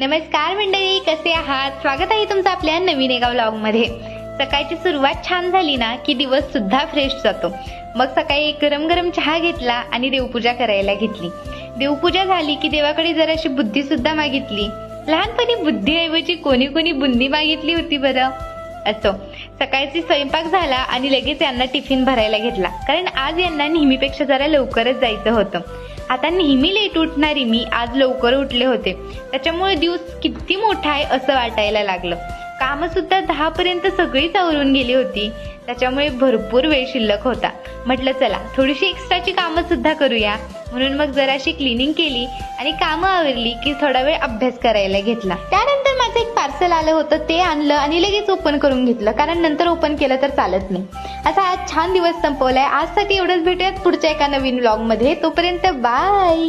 नमस्कार मंडळी, कसे आहात? स्वागत आहे तुमचं आपल्या नवीन एका व्लॉग मध्ये। सकाळची सुरुवात छान झाली ना की दिवस सुद्धा फ्रेश जातो। मग सकाळी गरम गरम चहा घेतला आणि देवपूजा करायला घेतली। देवपूजा झाली की देवाकडे जराशी बुद्धी सुद्धा मागितली। लहानपणी बुद्धीऐवजी कोणी कोणी बुंदी मागितली होती बरं। असो, सकाळची स्वयंपाक झाला आणि लगेच यांना टिफिन भरायला घेतला, कारण आज यांना नेहमीपेक्षा जरा लवकरच जायचं होतं। आता नेहमी लेट उठणारी मी आज लवकर उठले होते, त्याच्यामुळे दिवस किती मोठा आहे असं वाटायला लागलं। काम सुद्धा 10 पर्यंत सगळीच आवरून गेली होती, त्याच्यामुळे भरपूर वेळ शिल्लक होता। म्हटलं चला थोडीशी एक्स्ट्राची कामं सुद्धा करूया, म्हणून मग जराशी क्लिनिंग केली आणि कामं आवरली की थोडा वेळ अभ्यास करायला घेतला। त्यानंतर माझं एक पार्सल आलं होतं, ते आणलं आणि लगेच ओपन करून घेतलं, कारण नंतर ओपन केलं तर चालत नाही। असा आज छान दिवस संपवलाय। आजसाठी एवढंच, भेटूयात पुढच्या एका नवीन व्लॉग मध्ये। तोपर्यंत बाय।